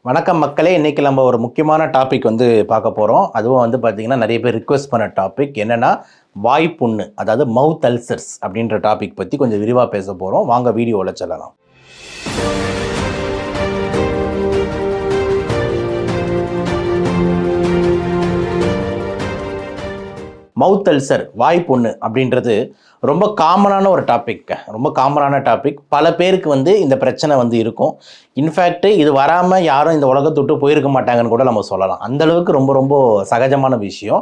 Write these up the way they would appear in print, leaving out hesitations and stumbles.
வணக்கம் மக்களே. இன்றைக்கி நம்ம ஒரு முக்கியமான டாபிக் பார்க்க போகிறோம். அதுவும் பார்த்திங்கன்னா நிறைய பேர் ரிக்வெஸ்ட் பண்ண டாபிக் என்னென்னா வாய்ப்புண்ணு, அதாவது மவுத் அல்சர்ஸ் அப்படின்ற டாபிக் பற்றி கொஞ்சம் விரிவாக பேச போகிறோம். வாங்க வீடியோவில் செல்லலாம். மவுத் அல்சர், வாய்ப்புண்ணு அப்படின்றது ரொம்ப காமனான ஒரு டாபிக். பல பேருக்கு இந்த பிரச்சனை இருக்கும். இன்ஃபேக்ட் இது வராமல் யாரும் இந்த உலகத்தை விட்டு போயிருக்க மாட்டாங்கன்னு கூட நம்ம சொல்லலாம். அந்தளவுக்கு ரொம்ப ரொம்ப சகஜமான விஷயம்.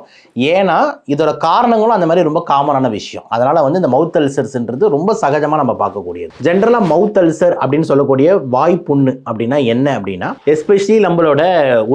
ஏன்னா இதோட காரணங்களும் அந்த மாதிரி ரொம்ப காமனான விஷயம். அதனால் இந்த மவுத் அல்சர்ஸ்ன்றது ரொம்ப சகஜமாக நம்ம பார்க்கக்கூடியது. ஜென்ரலாக மவுத் அல்சர் அப்படின்னு சொல்லக்கூடிய வாய்ப்புண்ணு அப்படின்னா என்ன அப்படின்னா, எஸ்பெஷலி நம்மளோட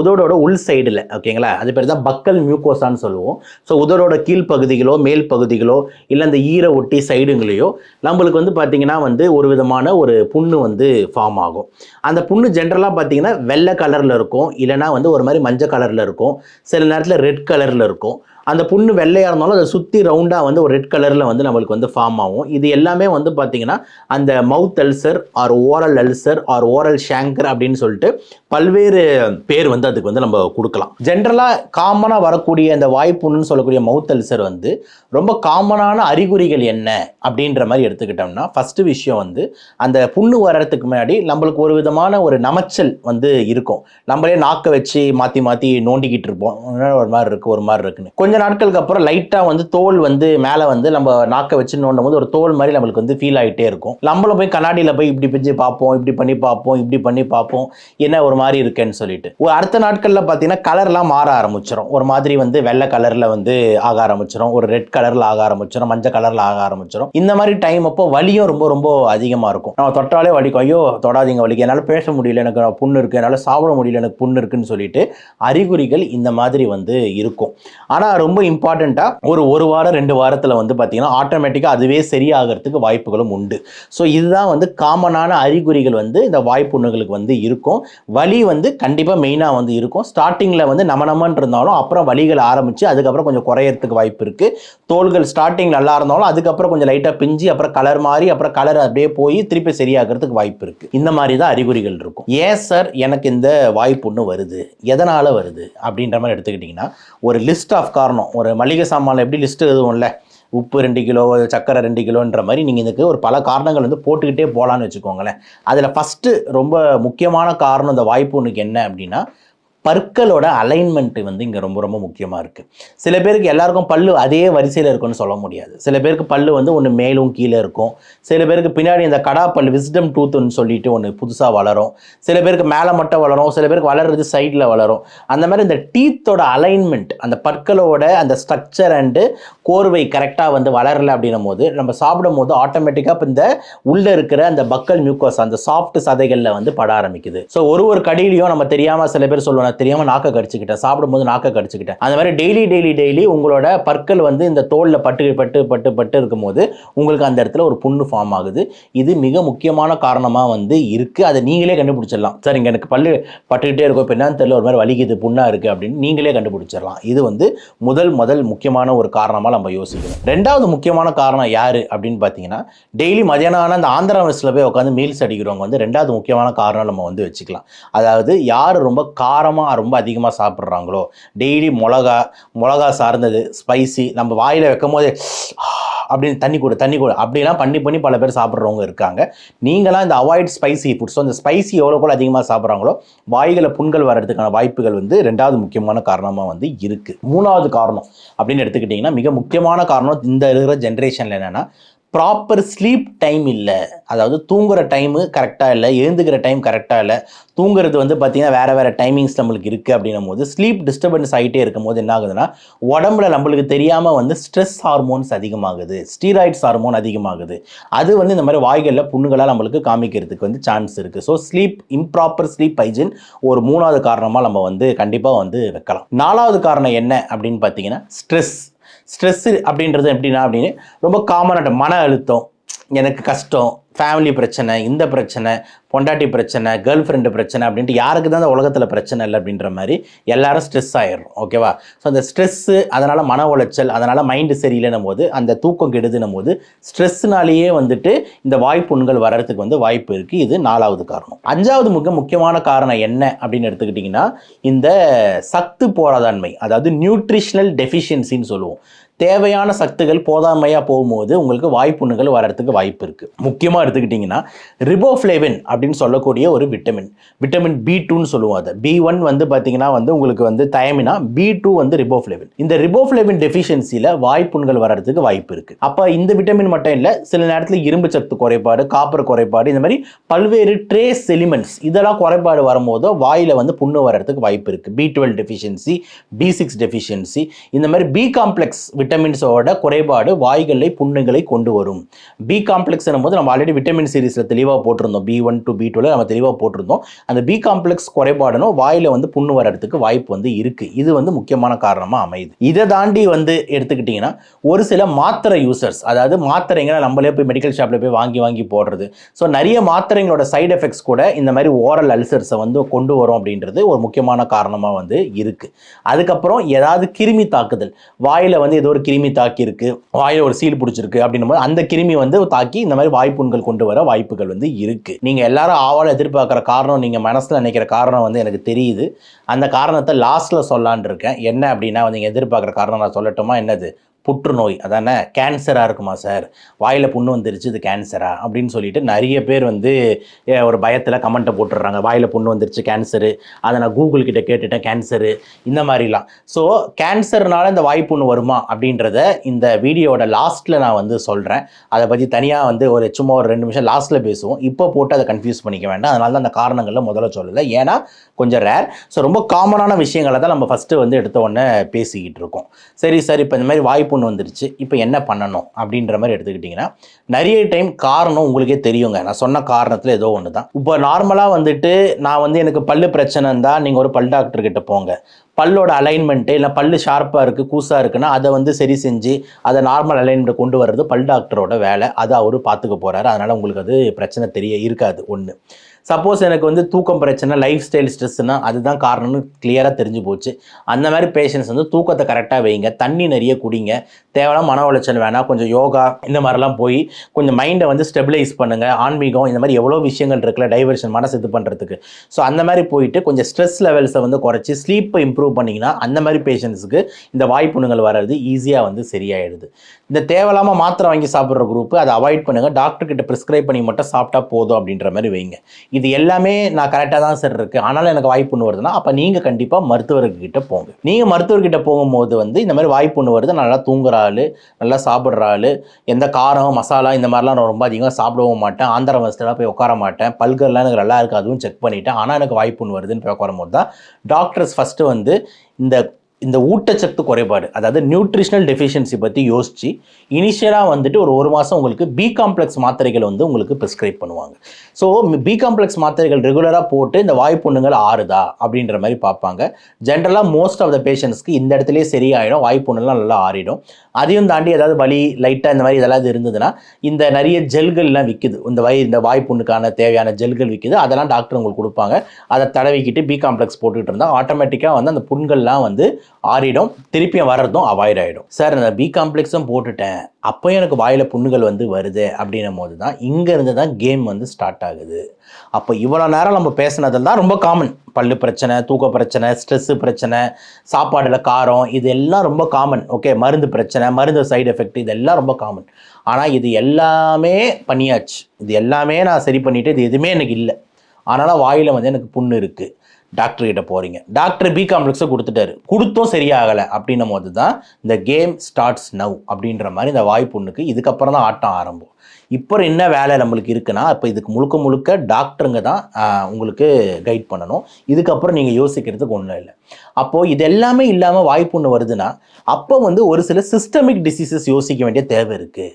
உதடோட உள் சைடில், ஓகேங்களா, அது பேர் தான் பக்கல் மியூக்கோசான்னு சொல்லுவோம். ஸோ உதடோட கீழ்ப்பகுதிகளோ மேல் பகுதிகளோ இல்லை அந்த ஈர ஒட்டி சைடுங்களையோ நம்மளுக்கு பார்த்தீங்கன்னா ஒரு விதமான ஒரு புண்ணு ஃபார்ம் ஆகும். அந்த புண்ணு ஜென்ரலாக பார்த்தீங்கன்னா வெள்ளை கலரில் இருக்கும், இல்லைனா ஒரு மாதிரி மஞ்சள் கலரில் இருக்கும், சில நேரத்தில் ரெட் கலரில் இருக்கும். அந்த புண்ணு வெள்ளையாக இருந்தாலும் அதை சுற்றி ரவுண்டாக ஒரு ரெட் கலரில் நம்மளுக்கு ஃபார்ம் ஆகும். இது எல்லாமே பார்த்தீங்கன்னா அந்த mouth ulcer or oral ulcer or oral chancre அப்படின்னு சொல்லிட்டு பல்வேறு பேர் அதுக்கு நம்ம கொடுக்கலாம். ஜென்ரலாக காமனாக வரக்கூடிய அந்த வாய்ப்புண்ணுன்னு சொல்லக்கூடிய மவுத் அல்சர் ரொம்ப காமனான அறிகுறிகள் என்ன அப்படின்ற மாதிரி எடுத்துக்கிட்டோம்னா, ஃபஸ்ட்டு விஷயம் அந்த புண்ணு வர்றதுக்கு முன்னாடி நம்மளுக்கு ஒரு விதமான ஒரு நமைச்சல் இருக்கும். நம்மளே நாக்கை வச்சு மாற்றி மாற்றி நோண்டிக்கிட்டு இருப்போம். ஒரு மாதிரி இருக்குன்னு கொஞ்ச நாட்களுக்கு அப்புறம் லைட்டாக தோல் மேலே நம்ம நாக்கை வச்சு நோண்டும் போது ஒரு தோல் மாதிரி நம்மளுக்கு ஃபீல் ஆகிட்டே இருக்கும். நம்மளும் போய் கண்ணாடியில் போய் இப்படி பிஞ்சு பார்ப்போம், இப்படி பண்ணி பார்ப்போம் என்ன ஒரு மாதிரி இருக்குன்னு சொல்லிட்டு. ஒரு அடுத்த நாட்களில் பார்த்தீங்கன்னா கலர்லாம் மாற ஆரம்பிச்சிடும். ஒரு மாதிரி வெள்ளை கலரில் ஆக ஆரம்பிச்சிடும், ஒரு ரெட் கலரில் ஆக ஆரம்பிச்சிடும், மஞ்சள் கலரில் ஆக ஆரம்பிச்சிடும். இந்த மாதிரி டைம் அப்போ வலியும் ரொம்ப ரொம்ப அதிகமாக இருக்கும். நம்ம தொட்டாலே வலிக்கும். ஐயோ தொடாதீங்க, வலிக்கு, என்னால் பேச முடியல, எனக்கு புண்ணு இருக்குது, என்னால் சாப்பிட முடியல, எனக்கு புண்ணு இருக்குன்னு சொல்லிட்டு அறிகுறிகள் இந்த மாதிரி இருக்கும். ஆனால் ரொம்ப இம்பார்ட்டண்ட்டாக ஒரு வாரம் 2 வாரத்தில் பார்த்தீங்கன்னா ஆட்டோமேட்டிக்காக அதுவே சரியாகிறதுக்கு வாய்ப்புகளும் உண்டு. ஸோ இதுதான் காமனான அறிகுறிகள் இந்த வாய்ப்புண்ணுகளுக்கு இருக்கும். வலி கண்டிப்பாக மெயினாக இருக்கும். ஸ்டார்டிங்கில் நமன்னு இருந்தாலும் அப்புறம் வலிகள் ஆரம்பித்து அதுக்கப்புறம் கொஞ்சம் குறையறதுக்கு வாய்ப்பு இருக்குது. தோள்கள் ஸ்டார்டிங் நல்லா இருந்தாலும் அதுக்கப்புறம் கொஞ்சம் லைட்டாக பிஞ்சு அப்புறம் கலர் மாறி அப்புறம் கலர் அப்படியே போய் திருப்பி சரியாகிறதுக்கு வாய்ப்பு இருக்குது. இந்த மாதிரி தான் அறிகுறிகள் இருக்கும். ஏன் சார் எனக்கு இந்த வாய்ப்புண்ணு வருது, எதனால் வருது அப்படின்ற மாதிரி எடுத்துக்கிட்டிங்கன்னா, ஒரு லிஸ்ட் ஆஃப் காரணம். ஒரு மளிகை சாமானில் எப்படி லிஸ்ட்டு எதுவும்ல, உப்பு 2 கிலோ, சக்கரை 2 கிலோன்ற மாதிரி நீங்கள் இதுக்கு ஒரு பல காரணங்கள் போட்டுக்கிட்டே போகலான்னு வச்சுக்கோங்களேன். அதில் ஃபஸ்ட்டு ரொம்ப முக்கியமான காரணம் இந்த வாய்ப்புண்ணுக்கு என்ன அப்படின்னா, பற்களோட அலைன்மெண்ட் இங்கே ரொம்ப ரொம்ப முக்கியமாக இருக்குது. சில பேருக்கு எல்லாருக்கும் பல்லு அதே வரிசையில் இருக்குன்னு சொல்ல முடியாது. சில பேருக்கு பல்லு ஒன்று மேலும் கீழே இருக்கும். சில பேருக்கு பின்னாடி இந்த கடா பல்லு விஸ்டம் டூத்துன்னு சொல்லிட்டு ஒன்று புதுசாக வளரும். சில பேருக்கு மேலே மட்டும் வளரும், சில பேருக்கு வளர்றது சைடில் வளரும். அந்த மாதிரி இந்த டீத்தோட அலைன்மெண்ட், அந்த பற்களோட அந்த ஸ்ட்ரக்சர் அண்டு கோர்வை கரெக்டாக வளரலை அப்படின்னும் போது நம்ம சாப்பிடும் போது ஆட்டோமேட்டிக்காக இப்போ இந்த உள்ளே இருக்கிற அந்த பக்கல் மியூக்கோஸ் அந்த சாஃப்ட் சதைகளில் பட ஆரம்பிக்குது. ஸோ ஒரு கடியிலையும் நம்ம தெரியாமல் சில பேர் சொல்லுவாங்க, தெரியாமல் நாக்கை கடிச்சுக்கிட்டேன், சாப்பிடும்போது நாக்கை கடிச்சுக்கிட்டேன். அந்த மாதிரி டெய்லி உங்களோட பற்கள் இந்த தோலில் பட்டு இருக்கும்போது உங்களுக்கு அந்த இடத்துல ஒரு புண்ணு ஃபார்ம் ஆகுது. இது மிக முக்கியமான காரணமாக இருக்குது. அதை நீங்களே கண்டுபிடிச்சிடலாம். சார் இங்கே எனக்கு பல்லு பட்டுக்கிட்டே இருக்கும், இப்போ என்னன்னு தெரியல, ஒரு மாதிரி வலிக்குது, புண்ணாக இருக்குது அப்படின்னு நீங்களே கண்டுபிடிச்சிடலாம். இது முதல் முக்கியமான ஒரு காரணமாக நம்ம யோசிக்கணும். 2வது முக்கியமான காரணம் யார் அப்படின்னு பார்த்தீங்கன்னா, டெய்லி மதியானம் அந்த ஆந்திரா மெஸ்ஸில் போய் உட்காந்து மீல்ஸ் அடிக்கிறவங்க 2வது முக்கியமான காரணம் நம்ம வச்சுக்கலாம். அதாவது யார் ரொம்ப காரமாக ரொம்ப அதிகமாக சாப்பிட்றாங்களோ, டெய்லி மிளகா சார்ந்தது ஸ்பைசி நம்ம வாயில் வைக்கும் போதே அப்படின்னு தண்ணி கூட அப்படிலாம் பண்ணி பல பேர் சாப்பிட்றவங்க இருக்காங்க. நீங்களாம் இந்த அவாய்ட் ஸ்பைசி ஃபுட்ஸ். ஸோ அந்த ஸ்பைசி எவ்வளோ அதிகமாக சாப்பிட்றாங்களோ வாய்களை புண்கள் வர்றதுக்கான வாய்ப்புகள் 2வது முக்கியமான காரணமாக இருக்குது. 3வது காரணம் அப்படின்னு எடுத்துக்கிட்டிங்கன்னா, மிக முக்கியமான காரணம் இந்த இருக்கிற ஜென்ரேஷனில் என்னென்னா, ப்ராப்பர் ஸ்லீப் டைம் இல்லை. அதாவது தூங்குகிற டைமு கரெக்டாக இல்லை, எழுந்துக்கிற டைம் கரெக்டாக இல்லை. தூங்குறது பார்த்தீங்கன்னா வேறு டைமிங்ஸ் நம்மளுக்கு இருக்குது அப்படின்னும் போது ஸ்லீப் டிஸ்டர்பன்ஸ் ஆகிட்டே இருக்கும் போது என்ன ஆகுதுன்னா, உடம்புல நம்மளுக்கு தெரியாமல் ஸ்ட்ரெஸ் ஹார்மோன்ஸ் அதிகமாகுது, ஸ்டீராய்ட்ஸ் ஹார்மோன் அதிகமாகுது. அது இந்த மாதிரி வாய்களில் புண்ணுகளாக நம்மளுக்கு காமிக்கிறதுக்கு சான்ஸ் இருக்குது. ஸோ இம்ப்ராப்பர் ஸ்லீப் ஹைஜீன் ஒரு 3வது காரணமாக நம்ம கண்டிப்பாக வைக்கலாம். 4வது காரணம் என்ன அப்படின்னு பார்த்தீங்கன்னா, ஸ்ட்ரெஸ் அப்படின்றது எப்படின்னா, அப்படின்னு ரொம்ப காமனான மன அழுத்தம், எனக்கு கஷ்டம், ஃபேமிலி பிரச்சனை, இந்த பிரச்சனை, பொண்டாட்டி பிரச்சனை, கேர்ள் ஃப்ரெண்டு பிரச்சனை அப்படின்ட்டு யாருக்கு தான் அந்த உலகத்தில் பிரச்சனை இல்லை அப்படின்ற மாதிரி எல்லாரும் ஸ்ட்ரெஸ் ஆயிடுறோம். ஓகேவா? ஸோ அந்த ஸ்ட்ரெஸ்ஸு, அதனால் மன உளைச்சல், அதனால் மைண்டு சரியில்லைன்னும் போது, அந்த தூக்கம் கெடுதுன்னும் போது, ஸ்ட்ரெஸ்ஸுனாலேயே வந்துட்டு இந்த வாய்ப்புண்கள் வர்றதுக்கு வந்து வாய்ப்பு இருக்குது. இது 4வது காரணம். 5வது முக்கியமான காரணம் என்ன அப்படின்னு எடுத்துக்கிட்டிங்கன்னா, இந்த சத்து போராதாண்மை, அதாவது நியூட்ரிஷனல் டெஃபிஷியன்சின்னு சொல்லுவோம். தேவையான சத்துகள் போதாமையாக போகும்போது உங்களுக்கு வாய்ப்புண்ணுகள் வர்றதுக்கு வாய்ப்பு இருக்குது. முக்கியமாக எடுத்துக்கிட்டிங்கன்னா ரிபோஃப்ளேவின் அப்படின்னு சொல்லக்கூடிய ஒரு விட்டமின் B2ன்னு சொல்லுவோம். அதை B1 வந்து பார்த்திங்கன்னா வந்து உங்களுக்கு வந்து தயமினா, B2 வந்து ரிபோஃப்ளேவின். இந்த ரிபோஃப்ளேவின் டெஃபிஷியன்சியில் வாய்ப்புண்கள் வர்றதுக்கு வாய்ப்பு இருக்குது. அப்போ இந்த விட்டமின் மட்டும் இல்லை, சில நேரத்தில் இரும்பு சத்து குறைபாடு, காப்பர் குறைபாடு, இந்த மாதிரி பல்வேறு ட்ரேஸ் எலிமெண்ட்ஸ் இதெல்லாம் குறைபாடு வரும்போதோ வாயில் வந்து புண்ணு வர்றதுக்கு வாய்ப்பு இருக்குது. B12 டெஃபிஷியன்சி, B6 டெஃபிஷியன்சி, இந்த மாதிரி B காம்ப்ளெக்ஸ் விட்டமின்ஸோட குறைபாடு வாய்களை புண்ணுகளை கொண்டு வரும். பி காம்ப்ளெக்ஸ் போது நம்ம ஆல்ரெடி விட்டமின் சீரீஸில் தெளிவாக போட்டிருந்தோம். B1 to B12 நம்ம தெளிவாக போட்டிருந்தோம். அந்த பி காம்ப்ளெக்ஸ் குறைபாடுனோ வாயில் வந்து புண்ணு வர்றதுக்கு வாய்ப்பு வந்து இருக்குது. இது வந்து முக்கியமான காரணமாக அமையுது. இதை தாண்டி வந்து எடுத்துக்கிட்டிங்கன்னா ஒரு சில மாத்திரை யூசர்ஸ், அதாவது மாத்திரைங்களை நம்மளே போய் மெடிக்கல் ஷாப்பில் போய் வாங்கி போடுறது. ஸோ நிறைய மாத்திரைங்களோட சைடு எஃபெக்ட்ஸ் கூட இந்த மாதிரி ஓரல் அல்சர்ஸை வந்து கொண்டு வரும் அப்படின்றது ஒரு முக்கியமான காரணமாக வந்து இருக்குது. அதுக்கப்புறம் ஏதாவது கிருமி தாக்குதல், வாயில் வந்து ஏதோ ஒரு கிருமி தாக்கி இருக்கு, வாயில் ஒரு சீல் பிடிச்சிருக்கு அப்படின்னும் போது அந்த கிருமி வந்து தாக்கி இந்த மாதிரி வாய்ப்புண்கள் கொண்டு வர வாய்ப்புகள் வந்து இருக்கு. நீங்க எல்லாரும் ஆவால எதிர்பார்க்குற காரணம், நீங்க மனசுல நினைக்கிற காரணம் வந்து எனக்கு தெரியுது. அந்த காரணத்தை லாஸ்ட்ல சொல்லலான்னு இருக்கேன். என்ன அப்படின்னா வந்து நீங்க எதிர்பார்க்குற காரணம் நான் சொல்லட்டுமா? என்னது? புற்றுநோய். அதானே, கேன்சராக இருக்குமா சார், வாயில் புண்ணு வந்துருச்சு, இது கேன்சரா அப்படின்னு சொல்லிட்டு நிறைய பேர் வந்து ஒரு பயத்தில் கமெண்ட்டை போட்டுடுறாங்க. வாயில் புண்ணு வந்துருச்சு, கேன்சரு, அதை நான் கூகுள் கிட்ட கேட்டுட்டேன், கேன்சரு, இந்த மாதிரிலாம். ஸோ கேன்சர்னால இந்த வாய்ப்புண்ணு வருமா அப்படின்றத இந்த வீடியோட லாஸ்ட்டில் நான் வந்து சொல்கிறேன். அதை பற்றி தனியாக வந்து ஒரு சும்மா ஒரு 2 நிமிஷம் லாஸ்ட்டில் பேசுவோம். இப்போ போட்டு அதை கன்ஃபியூஸ் பண்ணிக்க வேண்டாம். அதனால தான் அந்த காரணங்களில் முதல்ல சொல்லலை, ஏன்னா கொஞ்சம் ரேர். ஸோ ரொம்ப காமனான விஷயங்களை தான் நம்ம ஃபஸ்ட்டு வந்து எடுத்த உடனே பேசிக்கிட்டு இருக்கோம். சரி சார், இப்போ இந்த மாதிரி வாய்ப்புண்ணு வந்துருச்சு, இப்போ என்ன பண்ணணும் அப்படின்ற மாதிரி எடுத்துக்கிட்டிங்கன்னா நிறைய டைம் காரணம் உங்களுக்கே தெரியுங்க. நான் சொன்ன காரணத்தில் ஏதோ ஒன்று தான். இப்போ நார்மலாக வந்துட்டு நான் வந்து எனக்கு பல்லு பிரச்சனை இருந்தால் நீங்கள் ஒரு பல் டாக்டர் கிட்ட போங்க. பல்லோட அலைன்மெண்ட்டு இல்லை பல்லு ஷார்ப்பாக இருக்குது, கூசாக இருக்குன்னா அதை வந்து சரி செஞ்சு அதை நார்மல் அலைன்மெண்ட்டை கொண்டு வர்றது பல் டாக்டரோட வேலை. அதை அவர் பார்த்துக்க போகிறாரு. அதனால் உங்களுக்கு அது பிரச்சனை இருக்காது. ஒன்று. சப்போஸ் எனக்கு வந்து தூக்கம் பிரச்சனை, லைஃப் ஸ்டைல் ஸ்ட்ரெஸ்னா அதுதான் காரணம்னு கிளியராக தெரிஞ்சு போச்சு. அந்த மாதிரி பேஷண்ட்ஸ் வந்து தூக்கத்தை கரெக்டாக வைங்க, தண்ணி நிறைய குடிங்க, தேவையான மன உளைச்சல் வேணாம், கொஞ்சம் யோகா இந்த மாதிரிலாம் போய் கொஞ்சம் மைண்டை வந்து ஸ்டெபிலைஸ் பண்ணுங்கள். ஆன்மீகம் இந்த மாதிரி எவ்வளோ விஷயங்கள் இருக்குல்ல, டைவர்ஷன் மனசு இது பண்ணுறதுக்கு. ஸோ அந்த மாதிரி போயிட்டு கொஞ்சம் ஸ்ட்ரெஸ் லெவல்ஸை வந்து குறைச்சி ஸ்லீப்பை இம்ப்ரூவ் பண்ணிங்கன்னா அந்த மாதிரி பேஷண்ட்ஸுக்கு இந்த வாய்ப்புண்ணுகள் வர்றது ஈஸியாக வந்து சரியாயிடுது. இந்த தேவையில்லாமல் மாத்திரை வாங்கி சாப்பிட்ற குரூப்பு அதை அவாய்ட் பண்ணுங்கள். டாக்டர்கிட்ட ப்ரிஸ்கிரைப் பண்ணி மட்டும் சாப்பிட்டா போதும் அப்படின்ற மாதிரி வைங்க. இது எல்லாமே நான் கரெக்டாக தான் சார் இருக்குது, ஆனாலும் எனக்கு வாய்ப்புண்ணு வருதுன்னா அப்போ நீங்கள் கண்டிப்பாக மருத்துவர்கிட்ட போங்க. நீங்கள் மருத்துவர்கிட்ட போகும்போது வந்து இந்த மாதிரி வாய்ப்புண்ணு வருது, நல்லா தூங்குற ஆள், நல்லா சாப்பிட்ற ஆள், எந்த காரம் மசாலா இந்த மாதிரிலாம் நான் ரொம்ப அதிகமாக சாப்பிடவும் மாட்டேன், ஆந்திர வசதியெல்லாம் போய் உட்கார மாட்டேன், பல்கெல்லாம் எனக்கு நல்லா இருக்குது அதுவும் செக் பண்ணிவிட்டேன், ஆனால் எனக்கு வாய்ப்புண்ணு வருதுன்னு போய் உட்காரும் போது தான் டாக்டர்ஸ் ஃபஸ்ட்டு வந்து இந்த ஊட்டச்சத்து குறைபாடு, அதாவது நியூட்ரிஷனல் டெஃபிஷியன்சி பற்றி யோசித்து இனிஷியலாக வந்துட்டு ஒரு மாதம் உங்களுக்கு பி காம்ப்ளெக்ஸ் மாத்திரைகள் வந்து உங்களுக்கு ப்ரிஸ்கிரைப் பண்ணுவாங்க. ஸோ பி காம்ப்ளெக்ஸ் மாத்திரைகள் ரெகுலராக போட்டு இந்த வாய்ப்புண்ணுங்கள் ஆறுதா அப்படின்ற மாதிரி பார்ப்பாங்க. ஜென்ரலாக மோஸ்ட் ஆஃப் த பேஷண்ட்ஸ்க்கு இந்த இடத்துலேயே சரியாயிடும், வாய்ப்புண்ணுலாம் நல்லா ஆறிடும். அதையும் தாண்டி ஏதாவது வலி லைட்டாக இந்த மாதிரி இதெல்லாம் இருந்ததுன்னா இந்த நிறைய ஜெல்கள்லாம் விற்குது, இந்த வாய்ப்புண்ணுக்கான தேவையான ஜெல்கள் விற்குது, அதெல்லாம் டாக்டர் உங்களுக்கு கொடுப்பாங்க. அதை தடவிக்கிட்டு பி காம்ப்ளெக்ஸ் போட்டுக்கிட்டு இருந்தால் ஆட்டோமேட்டிக்காக வந்து அந்த புண்கள்லாம் வந்து ஆறிடும், திருப்பியும் வர்றதும் அவாய்ட் ஆகிடும். சார் நான் பி காம்ப்ளெக்ஸும் போட்டுட்டேன், அப்போ எனக்கு வாயில் புண்ணுகள் வந்து வருது அப்படின்னும் போது தான் இங்கேருந்து தான் கேம் வந்து ஸ்டார்ட் ஆகுது. அப்போ இவ்வளோ நேரம் நம்ம பேசுனதில் தான் ரொம்ப காமன், பல்லு பிரச்சனை, தூக்க பிரச்சனை, ஸ்ட்ரெஸ்ஸு பிரச்சனை, சாப்பாடில் காரம், இது எல்லாம் ரொம்ப காமன். ஓகே, மருந்து பிரச்சனை, மருந்து சைடு எஃபெக்ட், இதெல்லாம் ரொம்ப காமன். ஆனால் இது எல்லாமே பண்ணியாச்சு, இது எல்லாமே நான் சரி பண்ணிவிட்டு இது எதுவுமே எனக்கு இல்லை, ஆனாலும் வாயில் வந்து எனக்கு புண்ணு இருக்குது. டாக்டர்கிட்ட போகிறீங்க, டாக்டர் பி காம்ப்ளெக்ஸை கொடுத்தும் சரியாகலை அப்படின்னும் போது தான் இந்த கேம் ஸ்டார்ட்ஸ் நவ் அப்படின்ற மாதிரி இந்த வாய்ப்புண்ணுக்கு இதுக்கப்புறம் தான் ஆட்டம் ஆரம்பம். இப்போ என்ன வேலை நம்மளுக்கு இருக்குன்னா, இப்போ இதுக்கு முழுக்க டாக்டருங்க தான் உங்களுக்கு கைட் பண்ணணும். இதுக்கப்புறம் நீங்கள் யோசிக்கிறதுக்கு ஒன்றும் இல்லை. அப்போது இது எல்லாமே இல்லாமல் வாய்ப்புண்ணு வருதுன்னா அப்போ வந்து ஒரு சில சிஸ்டமிக் டிசீசஸ் யோசிக்க வேண்டிய தேவை இருக்குது,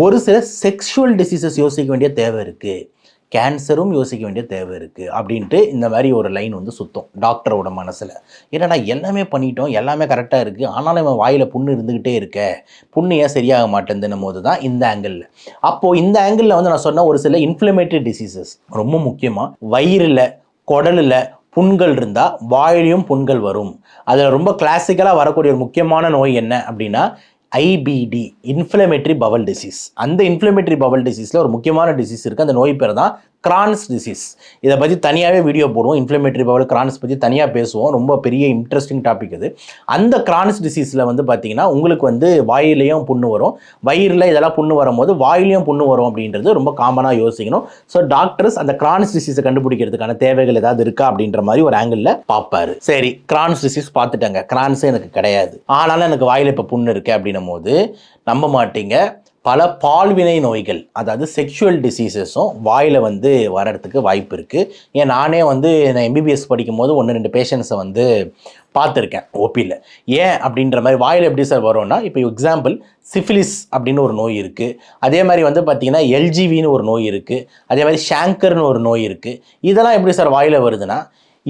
ஒரு சில செக்ஷுவல் டிசீசஸ் யோசிக்க வேண்டிய தேவை இருக்குது. கேன்சரும் யோசிக்க வேண்டிய தேவை இருக்குது அப்படின்ட்டு இந்த மாதிரி ஒரு லைன் வந்து சுத்தம் டாக்டரோட மனசில். ஏன்னா எல்லாமே பண்ணிட்டோம், எல்லாமே கரெக்டாக இருக்குது, ஆனாலும் இவன் வாயில் புண்ணு இருந்துக்கிட்டே இருக்க, புண்ணு ஏன் சரியாக மாட்டேங்குதுன்னும் போது தான் இந்த ஆங்கிளில். அப்போது இந்த ஆங்கிளில் வந்து நான் சொன்ன ஒரு சில இன்ஃப்ளமேட்டரி டிசீசஸ் ரொம்ப முக்கியமாக வயிறில் குடலில் புண்கள் இருந்தால் வாயிலையும் புண்கள் வரும். அதில் ரொம்ப கிளாசிக்கலாக வரக்கூடிய ஒரு முக்கியமான நோய் என்ன அப்படின்னா ஐபிடி, இன்ஃப்ளமேட்டரி பவல் டிசீஸ். அந்த இன்ஃப்ளமேட்டரி பவல் டிசீஸில் ஒரு முக்கியமான டிசீஸ் இருக்குது. அந்த நோய் பேர் தான் கிரான்ஸ் டிசீஸ். இதை பற்றி தனியாகவே வீடியோ போடுவோம். இன்ஃப்ளமேட்டரி பவல் கிரான்ஸ் பற்றி தனியாக பேசுவோம். ரொம்ப பெரிய இன்ட்ரெஸ்டிங் டாபிக் அது. அந்த கிரான்ஸ் டிசீஸில் வந்து பார்த்தீங்கன்னா உங்களுக்கு வந்து வாயிலையும் புண்ணு வரும், வயிறில் இதெல்லாம் புண்ணு வரும்போது வாயிலையும் புண்ணு வரும் அப்படின்றது ரொம்ப காமனாக யோசிக்கணும். ஸோ டாக்டர்ஸ் அந்த கிரான்ஸ் டிசீஸை கண்டுபிடிக்கிறதுக்கான தேவைகள் ஏதாவது இருக்கா அப்படின்ற மாதிரி ஒரு ஆங்கிளில் பார்ப்பாரு. சரி, கிரான்ஸ் டிசீஸ் பார்த்துட்டாங்க, கிரான்ஸே எனக்கு கிடையாது, ஆனாலும் எனக்கு வாயில் இப்போ புண்ணு இருக்குது அப்படின்னும் போது நம்ப மாட்டீங்க, பல பால்வினை நோய்கள், அதாவது செக்ஷுவல் டிசீசஸும் வாயில் வந்து வர்றதுக்கு வாய்ப்பு இருக்குது. ஏன் நானே வந்து நான் எம்பிபிஎஸ் படிக்கும் போது 1-2 பேஷண்ட்ஸை வந்து பார்த்துருக்கேன் ஓபியில். ஏன் அப்படின்ற மாதிரி வாயில் எப்படி சார் வரும்னா, இப்போ எக்ஸாம்பிள் சிஃபிலிஸ் அப்படின்னு ஒரு நோய் இருக்குது, அதே மாதிரி வந்து பார்த்திங்கன்னா எல்ஜிவின்னு ஒரு நோய் இருக்குது, அதே மாதிரி ஷாங்கர்னு ஒரு நோய் இருக்குது. இதெல்லாம் எப்படி சார் வாயில் வருதுன்னா,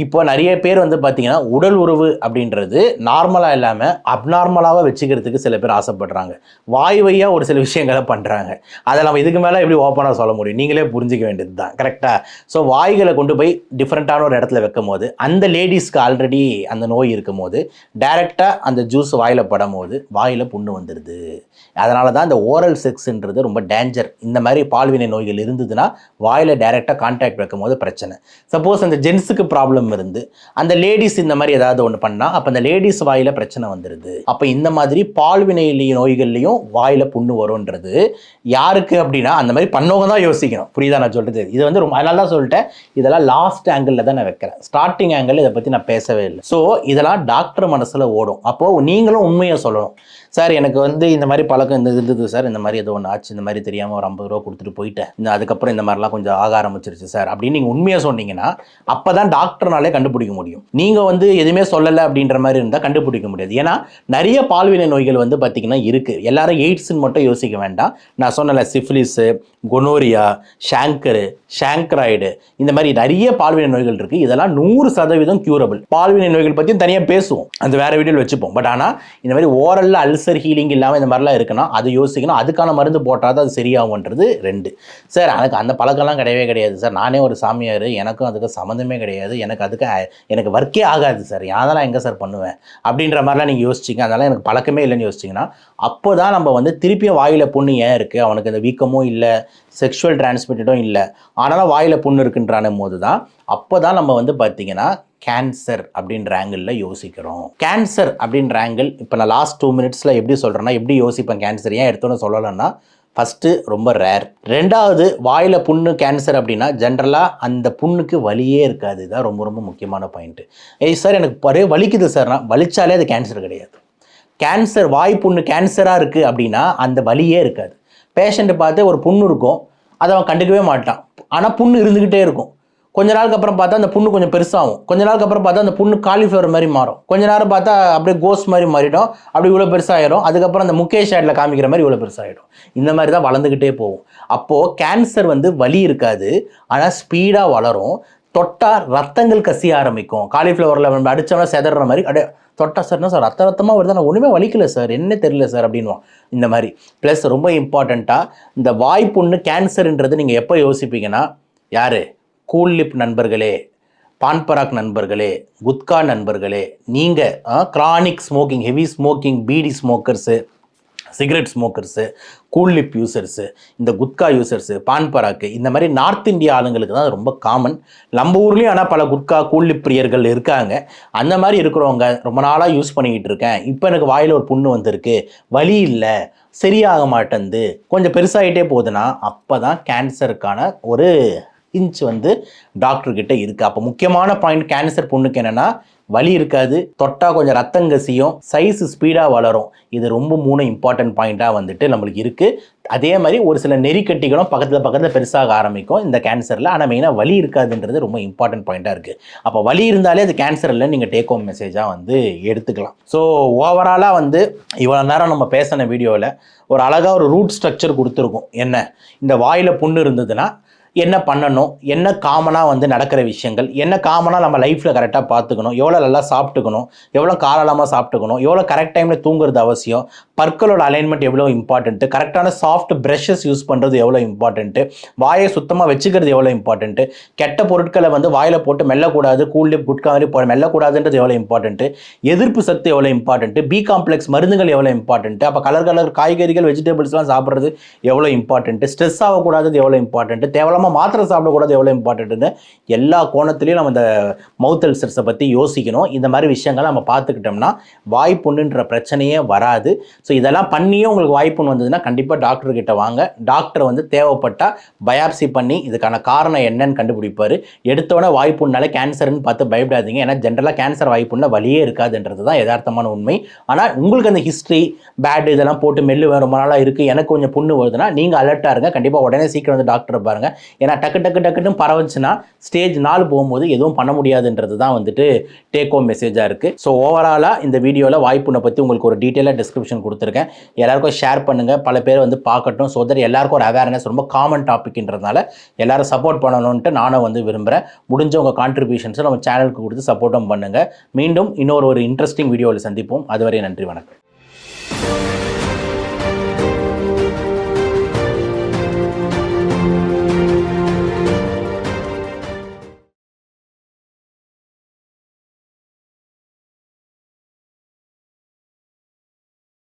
இப்போ நிறைய பேர் வந்து பார்த்திங்கன்னா உடல் உறவு அப்படின்றது நார்மலாக இல்லாமல் அப்நார்மலாக வச்சுக்கிறதுக்கு சில பேர் ஆசைப்படுறாங்க, வாய் வழியாக ஒரு சில விஷயங்களை பண்ணுறாங்க. அதை நம்ம இதுக்கு மேலே எப்படி ஓப்பனாக சொல்ல முடியும், நீங்களே புரிஞ்சிக்க வேண்டியது தான், கரெக்டாக? ஸோ வாய்களை கொண்டு போய் டிஃப்ரெண்ட்டான ஒரு இடத்துல வைக்கும் போது அந்த லேடிஸ்க்கு ஆல்ரெடி அந்த நோய் இருக்கும் போது டைரெக்டாக அந்த ஜூஸ் வாயில் படும் போது வாயில் புண்ணு வந்துடுது. அதனால தான் இந்த ஓரல் செக்ஸ்ன்றது ரொம்ப டேஞ்சர். இந்த மாதிரி பால்வினை நோய்கள் இருந்ததுன்னா வாயில் டைரெக்டாக கான்டாக்ட் வைக்கும் போது பிரச்சனை. சப்போஸ் அந்த ஜென்ஸுக்கு ப்ராப்ளம் இருந்து அந்த லேடிஸ் இந்த மாதிரி ஏதாவது ஒன்று பண்ணால் அப்போ அந்த லேடிஸ் வாயில் பிரச்சனை வந்துடுது. அப்போ இந்த மாதிரி பால்வினை நோய்கள்லையும் வாயில் புண்ணு வரும்ன்றது யாருக்கு அப்படின்னா அந்த மாதிரி பண்ணவங்க தான் யோசிக்கணும். புரியுதா நான் சொல்கிறது? இது வந்து ரொம்ப அதனால தான் சொல்லிட்டேன், இதெல்லாம் லாஸ்ட் ஆங்கிளில் தான் நான் வைக்கிறேன், ஸ்டார்டிங் ஆங்கிள் இதை பற்றி நான் பேசவே இல்லை. ஸோ இதெல்லாம் டாக்டர் மனசில் ஓடும். அப்போது நீங்களும் உண்மையை சொல்லணும். சார் எனக்கு வந்து இந்த மாதிரி பழக்கம் இருந்தது சார், இந்த மாதிரி ஏதோ ஒன்று ஆச்சு, இந்த மாதிரி தெரியாமல் ஒரு 50 ரூபா கொடுத்துட்டு போயிட்டேன், அதுக்கப்புறம் இந்த மாதிரிலாம் கொஞ்சம் ஆக ஆரம்பிச்சிருச்சு சார் அப்படின்னு நீங்கள் உண்மையாக சொன்னீங்கன்னா அப்போ தான் டாக்டர்னாலே கண்டுபிடிக்க முடியும். நீங்கள் வந்து எதுவுமே சொல்லலை அப்படின்ற மாதிரி இருந்தால் கண்டுபிடிக்க முடியாது. ஏன்னா நிறைய பால்வினை நோய்கள் வந்து பார்த்திங்கன்னா இருக்குது. எல்லாரும் எய்ட்ஸ்ன்னு மட்டும் யோசிக்க வேண்டாம். நான் சொன்னல சிஃபிலிஸு, கொனோரியா, ஷாங்க்ராய்டு, இந்த மாதிரி நிறைய பால்வினை நோய்கள் இருக்குது. இதெல்லாம் 100% க்யூரபிள். பால்வினை நோய்கள் பற்றியும் தனியாக பேசுவோம், அது வேறு வீடியோவில் வச்சுப்போம். பட் ஆனால் இந்த மாதிரி ஓரலில் அல்சர் ஹீலிங் இல்லாமல் இந்த மாதிரிலாம் இருக்குன்னா அது யோசிக்கணும். அதுக்கான மருந்து போட்டால் தான் அது சரியாகும்ன்றது 2. சார் எனக்கு அந்த பழக்கம்லாம் கிடையவே கிடையாது சார், நானே ஒரு சாமியார், எனக்கும் அதுக்கு சம்மந்தமே கிடையாது, எனக்கு ஒர்க்கே ஆகாது சார், அதெல்லாம் எங்கே சார் பண்ணுவேன் அப்படின்ற மாதிரிலாம் நீங்கள் யோசிச்சிங்க, அதனால் எனக்கு பழக்கமே இல்லைன்னு யோசிச்சிங்கன்னா அப்போ தான் நம்ம வந்து திருப்பியும் வாயில் புண்ணு ஏன் இருக்குது, அவனுக்கு அந்த வீக்கமும் இல்லை, செக்ஷுவல் டிரான்ஸ்மிட்டடும் இல்லை, ஆனாலும் வாயில் புண்ணு இருக்குன்றான போது தான் அப்போ தான் நம்ம வந்து பார்த்திங்கன்னா கேன்சர் அப்படின்ற ஆங்கிளில் யோசிக்கிறோம். கேன்சர் அப்படின்ற ஆங்கிள் இப்போ நான் லாஸ்ட் 2 மினிட்ஸில் எப்படி சொல்கிறேன்னா, எப்படி யோசிப்பேன் கேன்சர் ஏன் எடுத்தோன்னு சொல்லலைன்னா, ஃபஸ்ட்டு ரொம்ப ரேர், 2வது வாயில் புண்ணு கேன்சர் அப்படின்னா ஜென்ரலாக அந்த புண்ணுக்கு வலியே இருக்காது. இதுதான் ரொம்ப ரொம்ப முக்கியமான பாயிண்ட்டு. சார் எனக்கு வலிக்குது சார்னா, வலிச்சாலே அது கேன்சர் கிடையாது. கேன்சர் வாய் புண்ணு கேன்சராக இருக்குது அப்படின்னா அந்த வலியே இருக்காது. பேஷண்ட்டு பார்த்து ஒரு புண்ணு இருக்கும், அதை அவன் கண்டுக்கவே மாட்டான், ஆனால் புண்ணு இருந்துக்கிட்டே இருக்கும். கொஞ்ச நாளுக்கு அப்புறம் பார்த்தா அந்த புண்ணு கொஞ்சம் பெருசாகும், கொஞ்ச நாளுக்கு அப்புறம் பார்த்தா அந்த புண்ணு காலிஃப்ளவர் மாதிரி மாறும், கொஞ்ச நேரம் பார்த்தா அப்படியே கோஸ் மாதிரி மாறிடும், அப்படி இவ்வளோ பெருசாகிடும், அதுக்கப்புறம் அந்த முகேஷ் ஆடில் காமிக்கிற மாதிரி இவ்வளோ பெருசாகிடும். இந்த மாதிரி தான் வளர்ந்துக்கிட்டே போகும். அப்போது கேன்சர் வந்து வலி இருக்காது, ஆனால் ஸ்பீடாக வளரும். தொட்டால் ரத்தங்கள் கசிய ஆரம்பிக்கும். காலிஃப்ளவரில் நம்ம அடித்தோம்னா செதற மாதிரி அப்படியே தொட்டா சார்னா சார் ரத்தமாக வருது, நான் ஒன்றுமே வலிக்கல சார், என்ன தெரியல சார் அப்படின்வான். இந்த மாதிரி ப்ளஸ் ரொம்ப இம்பார்ட்டண்ட்டாக இந்த வாய்ப்புண்ணு கேன்சர்ன்றது நீங்கள் எப்போ யோசிப்பீங்கன்னா, யார் கூல் லிப் நண்பர்களே, பான்பராக் நண்பர்களே, குட்கா நண்பர்களே, நீங்கள் chronic smoking, heavy smoking, beedi smokers, cigarette smokers, cool lip users, இந்த குட்கா யூசர்ஸு, பான்பராக்கு, இந்த மாதிரி நார்த் இந்தியா ஆளுங்களுக்கு தான் ரொம்ப காமன். நம்ம ஊர்லேயும் ஆனால் பல குட்கா கூல் லிப் பிரியர்கள் இருக்காங்க. அந்த மாதிரி இருக்கிறவங்க ரொம்ப நாளாக யூஸ் பண்ணிக்கிட்டு இருக்கேன், இப்போ எனக்கு வாயில் ஒரு புண்ணு வந்திருக்கு, வலி இல்லை, சரியாக மாட்டேங்குது, கொஞ்சம் பெருசாகிட்டே போகுதுன்னா அப்போ தான் கேன்சருக்கான ஒரு இன்ச் வந்து டாக்டர்கிட்ட இருக்குது. அப்போ முக்கியமான பாயிண்ட் கேன்சர் புண்ணுக்கு என்னென்னா வலி இருக்காது, தொட்டால் கொஞ்சம் ரத்தம் கசியும், சைஸு ஸ்பீடாக வளரும். இது ரொம்ப 3 இம்பார்ட்டன்ட் பாயிண்ட்டாக வந்துட்டு நம்மளுக்கு இருக்குது. அதே மாதிரி ஒரு சில நெறிக்கட்டிகளும் பக்கத்தில் பெருசாக ஆரம்பிக்கும் இந்த கேன்சரில், ஆனால் மெயினாக வலி இருக்காதுன்றது ரொம்ப இம்பார்ட்டன்ட் பாயிண்ட்டாக இருக்குது. அப்போ வலி இருந்தாலே அது கேன்சர் இல்லை, நீங்கள் டேக் ஹோம் மெசேஜாக வந்து எடுத்துக்கலாம். ஸோ ஓவராலாக வந்து இவ்வளோ நேரம் நம்ம பேசின வீடியோவில் ஒரு அழகாக ஒரு ரூட் ஸ்ட்ரக்சர் கொடுத்துருக்கோம். என்ன, இந்த வாயில் புண்ணு இருந்ததுன்னா என்ன பண்ணணும், என்ன காமனாக வந்து நடக்கிற விஷயங்கள், என்ன காமனாக நம்ம லைஃப்பில் கரெக்டாக பார்த்துக்கணும், எவ்வளோ நல்லா சாப்பிட்டுக்கணும், எவ்வளோ காலமாக சாப்பிட்டுக்கணும், எவ்வளோ கரெக்ட் டைமில் தூங்குறது அவசியம், பற்களோட அலைன்மெண்ட் எவ்வளோ இம்பார்ட்டன்ட்டு, கரெக்டான சாஃப்ட் ப்ரஷஸ் யூஸ் பண்ணுறது எவ்வளோ இம்பார்ட்டன்ட்டு, வாயை சுத்தமாக வச்சுக்கிறது எவ்வளோ இம்பார்ட்டன்ட்டு, கெட்ட பொருட்களை வந்து வாயில் போட்டு மெல்லக்கூடாது, கூல்லிப் குட்கா மாதிரி மெல்லக்கூடாதுன்றது எவ்வளோ இம்பார்ட்டன்ட்டு, எதிர்ப்பு சத்து எவ்வளோ இம்பார்ட்டன்ட்டு, பி காம்ப்ளெக்ஸ் மருந்துகள் எவ்வளோ இம்பார்ட்டன்ட்டு, அப்போ கலர் காய்கறிகள் வெஜிடபிள்ஸ்லாம் சாப்பிட்றது எவ்வளோ இம்பார்ட்டன்ட்டு, ஸ்ட்ரெஸ் ஆகக்கூடாது எவ்வளோ இம்பார்ட்டன்ட்டு, தேவையில்லாம மாத்திரை சாப்பிடக்கூடாது எவ்வளோ இம்பார்ட்டன்ட்னு எல்லா கோணத்துலையும் நம்ம இந்த மவுத் அல்சர்ஸை பற்றி யோசிக்கணும். இந்த மாதிரி விஷயங்களை நம்ம பார்த்துக்கிட்டோம்னா வாய்ப்புண்ணுன்ற பிரச்சனையே வராது. ஸோ இதெல்லாம் பண்ணியும் உங்களுக்கு வாய்ப்புண்ணு வந்ததுன்னா கண்டிப்பாக டாக்டர்கிட்ட வாங்க. டாக்டர் வந்து தேவைப்பட்டால் பயாப்சி பண்ணி இதுக்கான காரணம் என்னன்னு கண்டுபிடிப்பார். எடுத்தோடனே வாய்ப்புண்ணால கேன்சர்னு பார்த்து பயப்படாதீங்க. ஏன்னா ஜென்ரலாக கேன்சர் வாய்ப்புண்ண வழியே இருக்காதுன்றது தான் யதார்த்தமான உண்மை. ஆனால் உங்களுக்கு அந்த ஹிஸ்ட்ரி பேட் இதெல்லாம் போட்டு மெல்லு ரொம்ப நாளாக இருக்குது, எனக்கு கொஞ்சம் புண்ணு வருதுன்னா நீங்கள் அலர்ட்டாக இருங்க. கண்டிப்பாக உடனே சீக்கிரம் வந்து டாக்டரை பாருங்கள். ஏன்னா டக்குன்னு பரவச்சுன்னா ஸ்டேஜ் 4 போகும்போது எதுவும் பண்ண முடியாதுன்றது தான் வந்துட்டு டேக் ஹோம் மெசேஜாக இருக்குது. ஸோ ஓவராலாக இந்த வீடியோவில் வாய்ப்புண்ணை பற்றி உங்களுக்கு ஒரு டீட்டெயிலாக டிஸ்கிரிப்ஷன் கொடுத்துருக்கேன். எல்லாருக்கும் ஷேர் பண்ணுங்கள், பல பேர் வந்து பார்க்கட்டும். ஸோ தட் எல்லாருக்கும் ஒரு அவேர்னஸ், ரொம்ப காமன் டாபிக்ன்றதுனால எல்லாரும் சப்போர்ட் பண்ணணுன்ட்டு நானும் வந்து விரும்புகிறேன். முடிஞ்ச உங்கள் கான்ட்ரிபியூஷன்ஸை நம்ம சேனலுக்கு கொடுத்து சப்போர்ட்டும் பண்ணுங்கள். மீண்டும் இன்னொரு இன்ட்ரெஸ்டிங் வீடியோவில் சந்திப்போம். அதுவரை நன்றி, வணக்கம்.